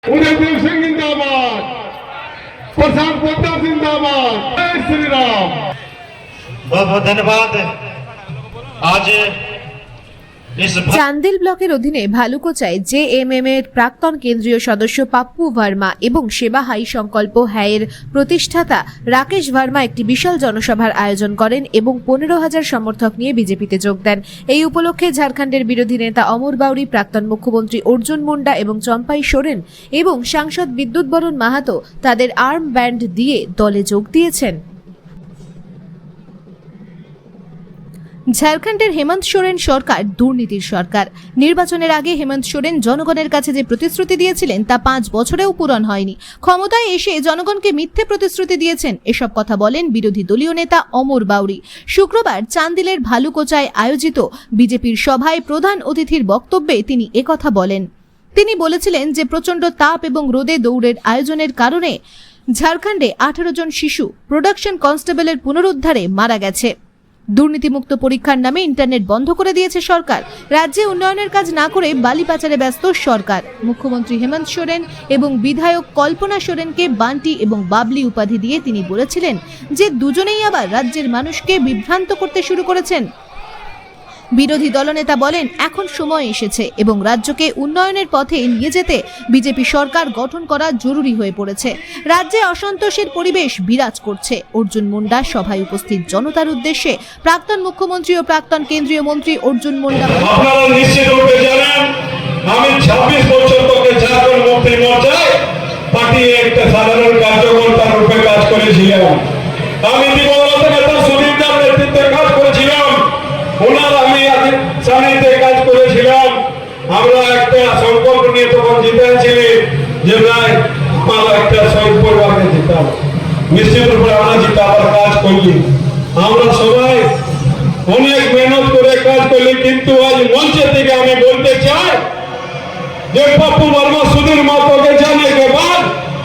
उदय देव सिंह जिंदाबाद, प्रशांत पोद्दार जिंदाबाद, जय श्री राम। बहुत बहुत धन्यवाद। आज इस চান্দিল ব্লকের অধীনে ভালুকোচায় জেএমএম এর প্রাক্তন কেন্দ্রীয় সদস্য পাপ্পু ভার্মা এবং সেবা হাই সংকল্প হ্যায়ের প্রতিষ্ঠাতা রাকেশ ভার্মা একটি বিশাল জনসভার আয়োজন করেন এবং 15,000 সমর্থক নিয়ে বিজেপিতে যোগ দেন। এই উপলক্ষে ঝাড়খণ্ডের বিরোধী নেতা অমর বাউরি, প্রাক্তন মুখ্যমন্ত্রী অর্জুন মুন্ডা এবং চম্পাই সোরেন এবং সাংসদ বিদ্যুৎ বরণ মাহাতো তাদের আর্ম ব্যান্ড দিয়ে দলে যোগ দিয়েছেন। ঝাড়খণ্ডের হেমন্ত সোরেন সরকার দুর্নীতির সরকার। নির্বাচনের আগে হেমন্ত সোরেন জনগণের কাছে যে প্রতিশ্রুতি দিয়েছিলেন তা 5 বছরেও পূরণ হয়নি। ক্ষমতায় এসে জনগণকে মিথ্যে প্রতিশ্রুতি দিয়েছেন, এসব কথা বলেন বিরোধী দলীয় নেতা অমর বাউরি। শুক্রবার চান্দিলের ভালুকোচায় আয়োজিত বিজেপির সভায় প্রধান অতিথির বক্তব্যে তিনি একথা বলেন। তিনি বলেছিলেন যে প্রচণ্ড তাপ এবং রোদে দৌড়ের আয়োজনের কারণে ঝাড়খণ্ডে 18 জন শিশু প্রোডাকশন কনস্টেবলের পুনরুদ্ধারে মারা গেছে। দুর্নীতিমুক্ত পরীক্ষার নামে ইন্টারনেট বন্ধ করে দিয়েছে সরকার। রাজ্যে উন্নয়নের কাজ না করে বালি পাচারে ব্যস্ত সরকার। মুখ্যমন্ত্রী হেমন্ত সোরেন এবং বিধায়ক কল্পনা সোরেনকে বান্টি এবং বাবলি উপাধি দিয়ে তিনি বলেছিলেন যে দুজনেই আবার রাজ্যের মানুষকে বিভ্রান্ত করতে শুরু করেছেন। বিরোধী দলনেতা বলেন, এখন সময় এসেছে এবং রাজ্যকে উন্নয়নের পথে নিয়ে যেতে বিজেপি সরকার গঠন করা জরুরি হয়ে পড়েছে। রাজ্যে অসন্তোষের পরিবেশ বিরাজ করছে। অর্জুন মুন্ডা সভায় উপস্থিত জনতার উদ্দেশ্যে প্রাক্তন মুখ্যমন্ত্রী ও প্রাক্তন কেন্দ্রীয় মন্ত্রী অর্জুন মুন্ডা আপনারা নিশ্চিতরূপে জানেন, আমি 26 বছর থেকে ঝাড়খণ্ড মুক্তি মোর্চায় পার্টি একটা সাধারণ কার্যকর্তা রূপে কাজ করেছিলাম। আমি দিবংগত নেতা সুদীপ দার নেতৃত্বে কাজ করেছিলাম, ওনার আমি সান্নিধ্যে কাজ করেছিলাম। আমরা একটা সংকল্প নিয়ে তখন জিতেছিলি যে নাই আমরা একটা শহীদ পরিবারকে জিতাব। নিশ্চিত রূপে আমরা জিতাবার কাজ করলি। আমরা সবাই অনেক মেহনত করে কাজ করলি, কিন্তু আজ মঞ্চের থেকে আমি বলতে চাই যে पप्पू वर्मा सुधीर महतो के जाने के बाद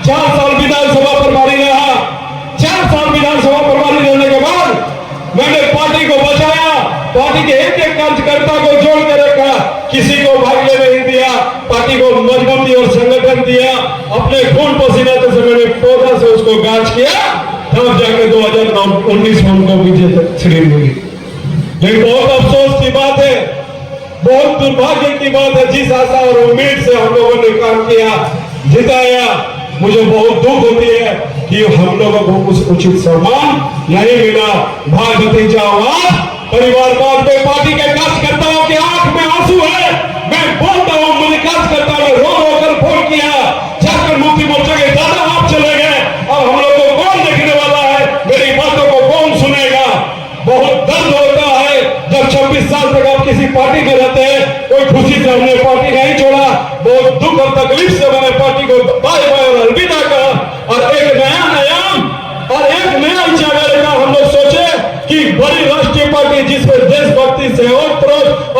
4 साल विधानसभा प्रभारी रहा। 4 साल विधानसभा प्रभारी रहने के बाद मैंने पार्टी को बचाया, पार्टी के एक एक कार्यकर्ता को जोड़ के रखा, किसी को भागने नहीं दिया, पार्टी को मजबूती और संगठन दिया। अपने खून पसीना से मैंने पौधा से उसको गांच किया, तब जाके 2019 में उनको विजय श्री मिली। लेकिन बहुत अफसोस की बात है, बहुत दुर्भाग्य की बात है, जिस आशा और उम्मीद से हम लोगों ने काम किया, जिताया, मुझे बहुत दुख होती है कि हम लोगों को कुछ उचित सम्मान नहीं मिला। भाई भतीजा आवाज परिवारवाद पे पार्टी के कार्यकर्ताओं की आंख में आंसू है। मैं बोलता हूँ, मुझे कार्यकर्ता ने रो रो कर फोन किया, झारखंड मुक्ति मोर्चा के दादा आप चले गए, अब हम लोग को कौन देखने वाला है, मेरी बातों को कौन सुनेगा। बहुत दर्द होता है जब 26 साल तक आप किसी पार्टी में रहते हैं, कोई खुशी से हमने पार्टी नहीं छोड़ा, बहुत दुख और तकलीफ से मैंने पार्टी को बाय बाय और अलविदा कहा और एक नया आयाम और एक नया इजारा का हम लोग सोचे कि बड़ी राष्ट्रीय पार्टी जिसमें देशभक्ति से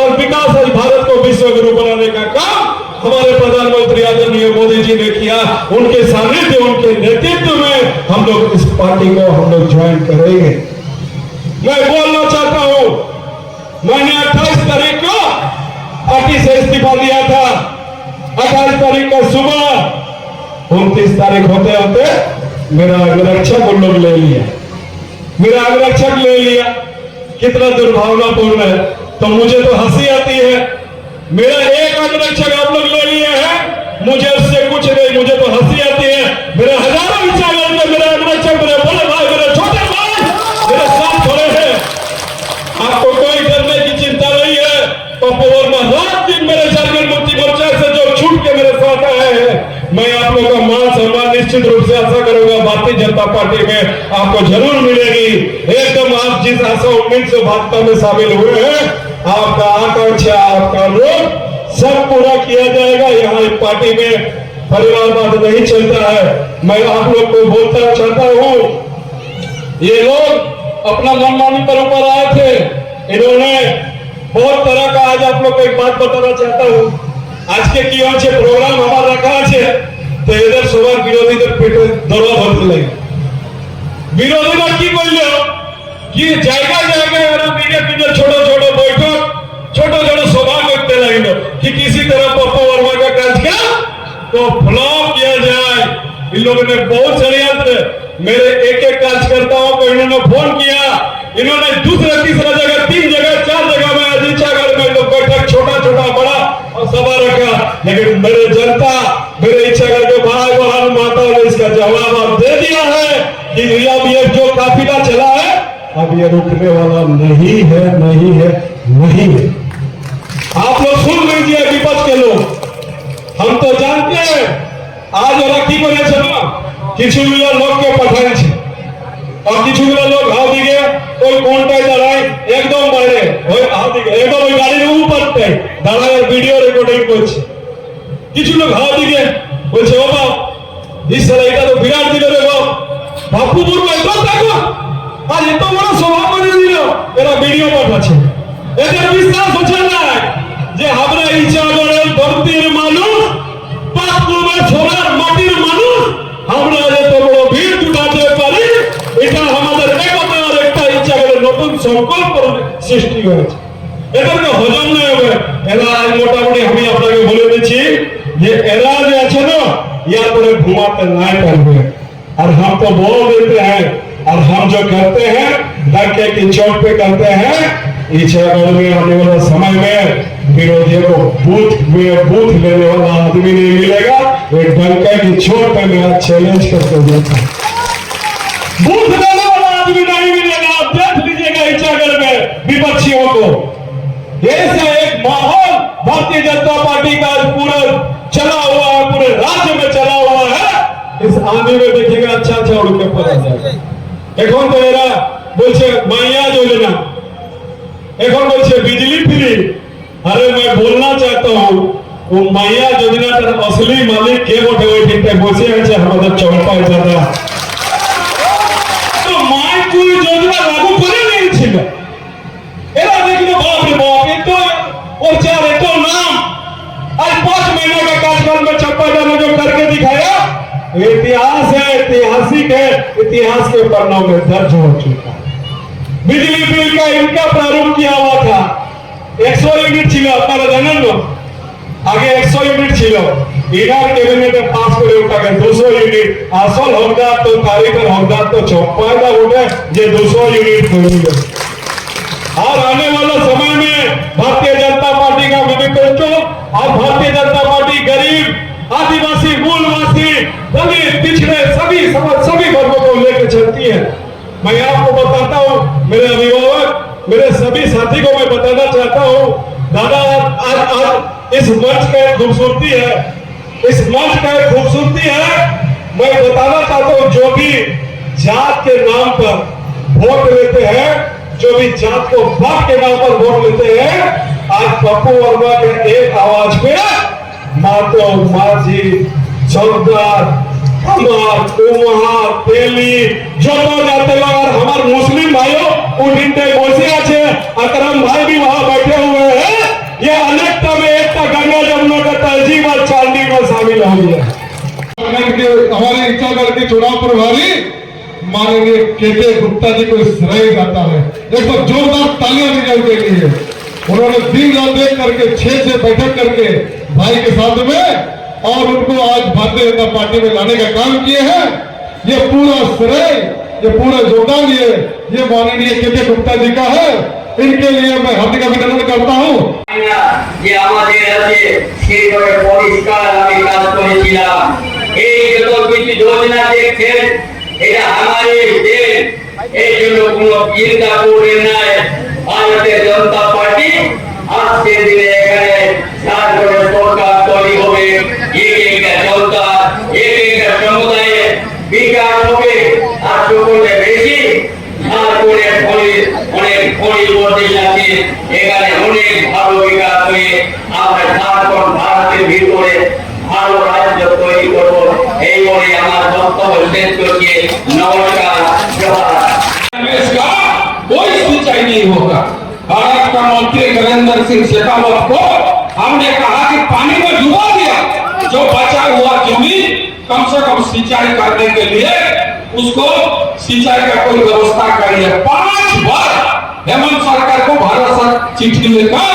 और विकास आज भारत को विश्व गुरु बनाने का काम हमारे प्रधानमंत्री आदरणीय मोदी जी ने किया। उनके सानिध्य, उनके नेतृत्व में हम लोग इस पार्टी को हम लोग ज्वाइन करेंगे। मैं बोलना चाहता हूं, मैंने 28 तारीख को पार्टी से इस्तीफा दिया था। 28 तारीख का सुबह 29 तारीख होते होते मेरा अंगरक्षक उन लोग ले लिया, मेरा अंगरक्षक ले लिया। कितना दुर्भावनापूर्ण है। तो मुझे तो हंसी आती है, मेरा एक अंगरक्षक आप लोग ले लिए हैं, मुझे उससे कुछ नहीं, मुझे तो हंसी आती है। मेरे हजारों विचार मेरे अंगरक्षक, मेरे बड़े भाई, मेरे छोटे भाई मेरे साथ खड़े हैं। आपको कोई डरने की चिंता नहीं है। पप्पू वर्मा रात दिन मेरे झारखंड मुक्ति मोर्चा से जो छूट के मेरे साथ आए हैं, मैं आप लोगों का मान सम्मान निश्चित रूप से आशा करूंगा भारतीय जनता पार्टी में आपको जरूर मिलेगी। एकदम आप जिस आशा उम्मीद से भाजपा में शामिल हुए हैं, आपका आकांक्षा, आपका रोग सब पूरा किया जाएगा। यहाँ पार्टी में परिवारवाद नहीं चलता है। मैं आप लोग को बोलना चाहता हूँ, ये लोग अपना मनमानी पर ऊपर आए थे, इन्होंने बहुत तरह का, आज आप लोग को एक बात बताना चाहता हूँ। आज के की प्रोग्राम हमारा रखा है, तो इधर सबार বিরোধীদের পেটে দরদ হতে লাগে। বিরোধীরা কি করলো কি জায়গা জায়গায় ওরা বিজেপির ছোট ছোট বৈঠক, ছোট ছোট সভা করতে লাগলো कि किसी तरह पप्पू वर्मा का काज क्या तो फ्लॉप किया जाए। इन लोगों ने बहुत षड्यंत्र, मेरे एक एक कार्यकर्ताओं को इन्होंने फोन किया, इन्होंने दूसरे तीसरा जगह 3 जगह 4 जगह में इच्छागढ़ में लोग बैठक छोटा छोटा बड़ा और सभा रखा, लेकिन मेरे जनता, मेरे इच्छागढ़ के भाई बहन माताओं ने इसका जवाब अब दे दिया है कि अब ये जो काफिला चला है अब ये रुकने वाला नहीं है, नहीं है, नहीं है। आप लोग सुन लीजिए विपक्ष के लोग, हम तो जानते हैं आज ওরা কি করেছে না, কিছুগুলো লোককে পাঠাইছে আর কিছুগুলো লোক হাও দিকে ওই কোনটায় দাঁড়ায় একদম বাইরে ওই হাও দিকে একদম ওই গাড়ির উপরটায় দাঁড়ায় ভিডিও রেকর্ডিং করছে। কিছু লোক হাও দিকে বলছে ও বাপ ইসরা এটা তো বিরাট দিল রে বাপ, বাপু বলবো এত দেখো আর এত বড় সভা করে দিল, এরা ভিডিও পাঠাচ্ছে। এদের বিশ্বাস হচ্ছে না যে আমরা ইচ্ছাগড়ের ধরতির মানুষ, পাঁচপুরের ছোড়ার মাটির মানুষ, আমরা এত বড় ভিড় জুটাতে পারি, এটা আমাদের একতা আর একটা ইচ্ছাগড়ের নতুন সংকল্প সৃষ্টি হয়েছে। এদেরকে হজম नहीं হবে। এরা আজ মোটামুটি আমি আপনাকে বলে দিচ্ছি যে এরা যে আছে না ইয়ার পরে ঘুমাতে না পারবে। और हम तो बोल देते हैं और हम जो करते हैं धक्के की चोट पे करते हैं। इच्छागढ़ में आने वाला समय में विरोधियों को बूथ लेने वाला आदमी नहीं मिलेगा। एक डंके की चोट पे मेरा चैलेंज करके देता, बूथ लेने वाला आदमी नहीं मिलेगा। आप देख लीजिएगा इच्छागढ़ में विपक्षियों को। ऐसा एक माहौल भारतीय जनता पार्टी का पूरा चला हुआ है, पूरे राज्य में चला हुआ है। इस आंधी में देखिएगा अच्छा अच्छा उड़ के पड़ा जाएगा। এখন তো এরা বলছে মাইয়া যোজনা, এখন বলছে बिजली फ्री। अरे मैं बोलना चाहता हूँ वो माइया योजना का असली मालिक के बोटे हुए ठीक है बसे আছে আমাদের চম্পায় দাদা। तो माई कोई योजना लागू করে নিয়েছিল, এরা দেখলো बाप रे बाप ये तो और चार ये तो नाम आज 5 महीने का कार्यकाल में चंपा दादा जो करके दिखाया इतिहास है, ऐतिहासिक है, इतिहास के पन्नों में दर्ज हो चुका है। बिजली बिल का इनका प्रारूप किया हुआ था 100 यूनिट ছিল, আপনারা জানেন না? আগে 100 यूनिट ছিল, ইনার ক্যাবিনেটে পাস করে ওটাকে 200 यूनिट। আসল হকদার তো কারিগর হকদার তো চম্পায়দা উঠে যে 200 यूनिट করে দিল। और आने वाला समय में भारतीय जनता पार्टी का मैनिफेस्टो और भारतीय जनता पार्टी गरीब, आदिवासी, मूलवासी, दलित, पिछड़े सभी वर्गों को लेकर चलती है। मैं आपको बताता हूँ, मेरे अभिभावक, मेरे सभी साथी को मैं बताना चाहता हूँ, दादा आज इस मंच का एक खूबसूरती है, इस मंच का एक खूबसूरती है। मैं बताना चाहता हूँ जो भी जात के नाम पर वोट लेते हैं, जो भी जात को बात के नाम पर वोट लेते हैं, आज पप्पू वर्मा के एक आवाज पे मातो, माझी, चौधर, हमार, कुम्हार, तेली जो तो जाते लोग और हमारे मुस्लिम भाइयों उठिनते बसे आछे, अकरम भाई भी वहां बैठे हुए हैं। ये अनेकता में एकता, गंगा जमुना का तहजीब और चांदी में शामिल हो गया। हमारे इच्छागढ़ के चुनाव प्रभारी माननीय केके गुप्ता जी को श्रेय जाता है। एक बार जोरदार तालियां दी जाए उनके लिए। उन्होंने दिन रात देख करके 6 से बैठक करके भाई के साथ में और उनको आज भारतीय जनता पार्टी में लाने का काम किए हैं। ये पूरा श्रेय, ये पूरा योगदान ये माननीय केके गुप्ता जी का है। इनके लिए मैं हार्दिक अभिनंदन करता हूँ। যে আমাদের আছে সেইভাবে পরিষ্কার আমি কাজ করেছিলাম। এই যত কিছু যোজনা দেখছেন এটা আমাদের দেশ, এই জন্য কোনো চিন্তা করবেন না। ভারতীয় জনতা পার্টি আজকের দিনে এখানে ঝাড়খণ্ডের সরকার তৈরি হবে, একটা জনতা একটা সমুদায়ে বিকাশ হবে। আর সকলে বেশি ঝাড়খণ্ডের অনেক পরিবর্তন আছে, এখানে অনেক ভালো বিকাশ হয়ে আমরা ঝাড়খণ্ড ভারতের ভিতরে ভালো রাজ্য তৈরি করবো। এই বলে আমার বক্তব্য শেষ করছি। নমস্কার, জোহার। इसका कोई सिंचाई नहीं होगा। भारत का मंत्री नरेंद्र सिंह शेखावत को हमने कहा कि पानी में डुबा दिया, जो बचा हुआ जमीन कम से कम सिंचाई करने के लिए उसको सिंचाई का कोई व्यवस्था करिए। 5 बार हेमंत सरकार को भारत सरकार चिट्ठी लिखा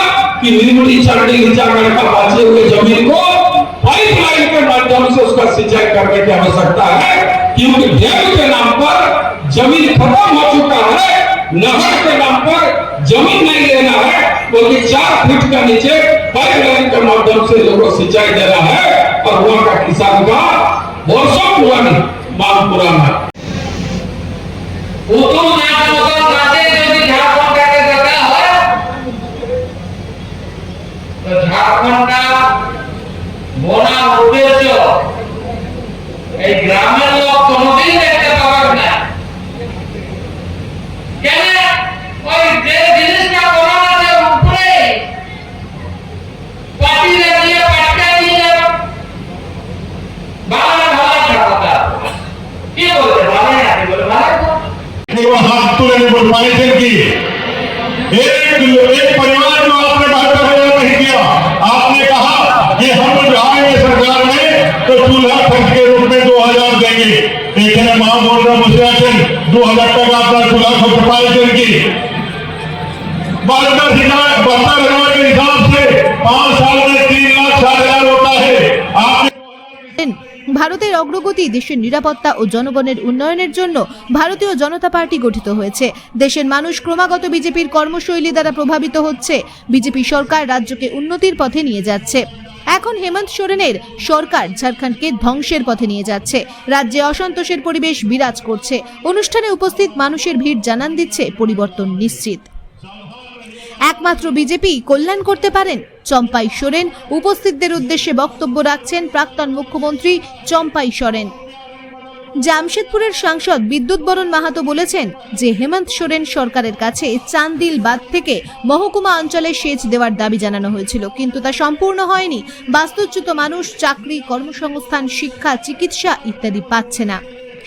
कि निर्मित चंडी का बचे हुए जमीन को पाइपलाइन के माध्यम से उसका सिंचाई करने की आवश्यकता है, क्योंकि डैम के नाम पर जमीन खत्म हो चुका है, नहर के नाम पर जमीन नहीं लेना है, क्योंकि 4 फीट के नीचे पाइपलाइन के माध्यम से लोगों को सिंचाई देना है, और वहां का किसान का वर्षों पुरानी मांग पुराना है। झारखंड का বড় উদ্দেশ্য এই গ্রামের লোক কোনোদিন দেখতে পাবেন না। কেন ওই যে জিনিসটা বড় আছে উপরে পাটি লাগিয়ে পাটকা দিয়ে ভালো কথা কি বলতে ভালো না বলে ভালো हाथ तुले बोल पाए थे कि एक परिवार जो आपने 72,000 नहीं किया, आपने कहा कि हम आएंगे सरकार में तो चूल्हा खर्च के रूप में 2,000 देंगे, लेकिन मां बोल रहा मुझे 2,000 तक आपका चूल्हा खर्च पाए थे कि 72,000 के हिसाब से 5 साल में 3,60,000 होता है। आपने ভারতের অগ্রগতি, দেশের নিরাপত্তা ও জনগণের উন্নয়নের জন্য ভারতীয় জনতা পার্টি গঠিত হয়েছে। দেশের মানুষ ক্রমাগত বিজেপির কর্মশৈলী দ্বারা প্রভাবিত হচ্ছে। বিজেপি সরকার রাজ্যকে উন্নতির পথে নিয়ে যাচ্ছে। এখন হেমন্ত সোরেনের সরকার ঝাড়খণ্ডকে ধ্বংসের পথে নিয়ে যাচ্ছে। রাজ্যে অসন্তোষের পরিবেশ বিরাজ করছে। অনুষ্ঠানে উপস্থিত মানুষের ভিড় জানান দিচ্ছে পরিবর্তন নিশ্চিত। একমাত্র বিজেপি কল্যাণ করতে পারেন। চম্পাই সোরেন উপস্থিতদের উদ্দেশ্যে বক্তব্য রাখছেন প্রাক্তন মুখ্যমন্ত্রী চম্পাই সোরেন। জামশেদপুরের সাংসদ বিদ্যুৎ বরণ মাহাতো বলেছেন যে হেমন্ত সোরেন সরকারের কাছে চান্দিল বাঁধ থেকে মহকুমা অঞ্চলে সেচ দেওয়ার দাবি জানানো হয়েছিল, কিন্তু তা সম্পূর্ণ হয়নি। বাস্তুচ্যুত মানুষ চাকরি, কর্মসংস্থান, শিক্ষা, চিকিৎসা ইত্যাদি পাচ্ছে না।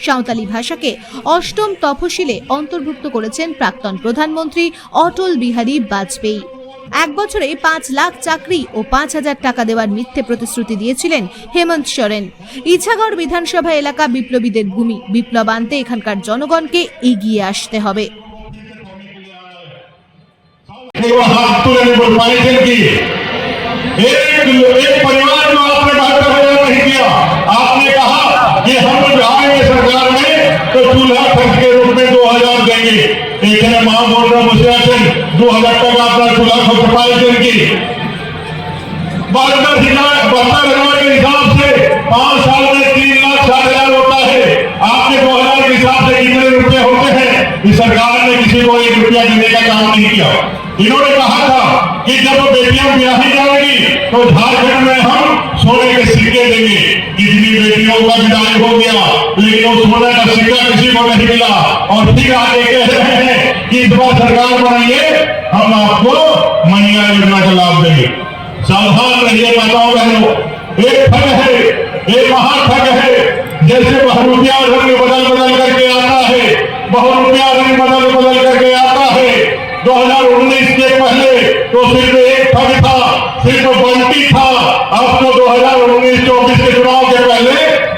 সাঁওতালি ভাষাকে অষ্টম তফসিলে অন্তর্ভুক্ত করেছেন প্রাক্তন প্রধানমন্ত্রী অটল বিহারী বাজপেয়ী। 1 বছরে 5 লাখ চাকরি ও 5,000 টাকা দেওয়ার মিথ্যে প্রতিশ্রুতি দিয়েছিলেন হেমন্ত সোরেন। ইছাগড় বিধানসভা এলাকা বিপ্লবীদের ভূমি। বিপ্লব আনতে এখানকার জনগণকে এগিয়ে আসতে হবে। एक परिवार जो आपने 72,000 नहीं किया, आपने कहा कि हम आएंगे सरकार में तो चूल्हा खर्च के रूप में 2,000 देंगे, लेकिन मां बोल रहा मुझे 2,000 तक आपका चूल्हा खर्च पाए थे कि 72,000 के हिसाब से 5 साल में 3,60,000 होता है। आपने 2,000 के हिसाब से कितने रुपए होते हैं? इस सरकार ने किसी को 1 रुपया देने का काम नहीं किया। इन्होंने कहा था कि जब बेटियां ब्याही जाएंगी तो झारखंड में हम सोने के सिक्के देंगे। कितनी बेटियों का विदाई हो गया, लेकिन वो सोने का सिक्का किसी को नहीं मिला। और फिर आगे कह रहे हैं कि इस बार सरकार बनाइए, हम आपको मनिया योजना का लाभ देंगे। सावधान रहिए माताओं बहनों, एक ठग है, एक महाठग है। जैसे बहुरुपया रंग बदल करके आता है, बहुरुपया रंग बदल करके आता है। 2019 के पहले तो सिर्फ एक ठग था, सिर्फ बंटी था। अब तो 2019-24 के चुनाव के पहले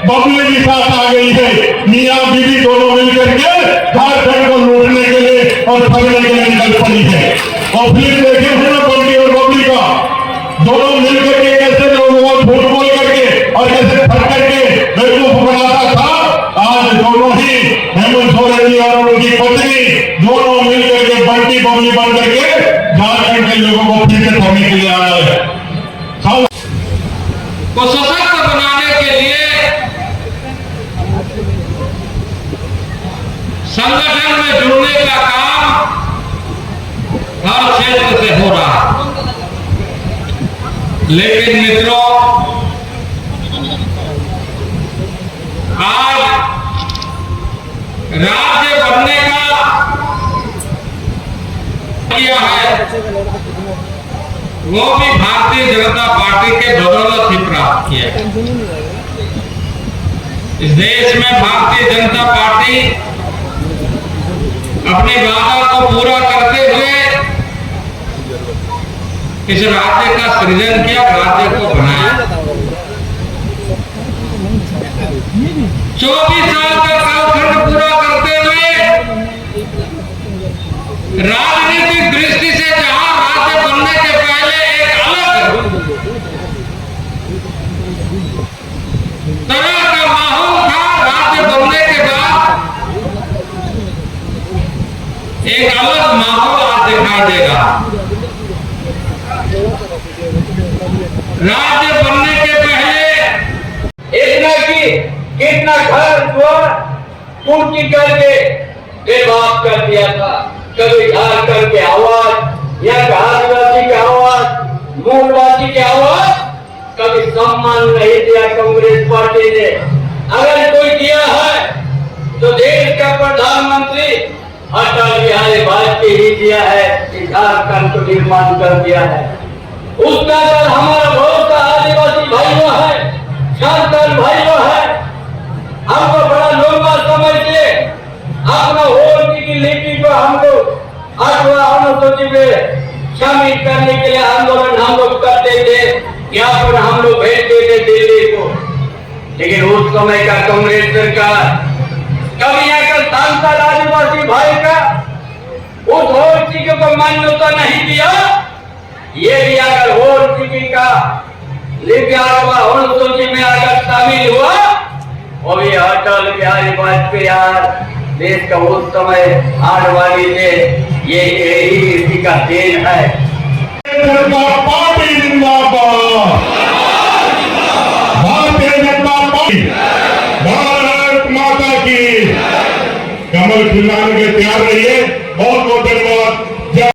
बबली भी साथ आ गई है। मियां बीवी दोनों मिलकर के झारखंड को लूटने के लिए और ठगने के लिए निकल पड़ी है। और फिर देखे हैं ना बंटी और बबली का, दोनों मिलकर के कैसे लोगों को झूठ बोल करके और कैसे ठग करके बेवकूफ बनाता था। आज दोनों ही हेमंत सोरेन जी और उनकी पत्नी दोनों मिलकर के बंटी बबली बन करके झारखंड के लोगों को फिर से ठगने के लिए आया है। को सशक्त बनाने के लिए संगठन में जुड़ने का काम हर क्षेत्र से हो रहा है। लेकिन मित्रों, आज राज्य बनने का किया है, वो भी भारतीय जनता पार्टी के बदौलत ही प्राप्त किया। इस देश में भारतीय जनता पार्टी अपने वादा को पूरा करते हुए इस राज्य का सृजन किया, राज्य को बनाया। 24 साल का कालखंड पूरा करते हुए राजनीतिक दृष्टि से जहां राज्य बनने के पहले एक अलग अलग माहौल आज दिखाई देगा। राज्य बनने के पहले इतना कि कितना घर द्वार पूर्ति करके बेबाक कर दिया था। कभी झारखंड की आवाज या आदिवासी की आवाज, मूलवासी की आवाज, कभी सम्मान नहीं दिया कांग्रेस पार्टी ने। अगर कोई दिया है तो देश का प्रधानमंत्री अटल बिहारी वाजपेयी ही दिया है कि झारखंड को निर्माण कर दिया है। उसका पर हमारा भरोसा आदिवासी भाइयों है, झारखंड भाइयों है। हमको बड़ा लंबा समय से अपना वोट की नीति को हम लोग 8वां अनुसूची में शामिल करने के लिए आंदोलन हम लोग करते थे, ज्ञापन हम लोग भेजते थे दिल्ली को। लेकिन उस समय का कांग्रेस सरकार कभी आकर सांसद आदिवासी भाई का उस वोट की को मान्यता नहीं दिया। ये भी अगर वोट की का लिखा अनुसूची में अगर शामिल हुआ, और ये अटल बिहारी वाजपेयी देश का उस समय आडवाणी थे, ये यही इसी का देन है। जनता पार्टी जिंदाबाद, भारतीय जनता पार्टी, भारत माता की। कमल खिलाने के तैयार रहिए। बहुत बहुत धन्यवाद।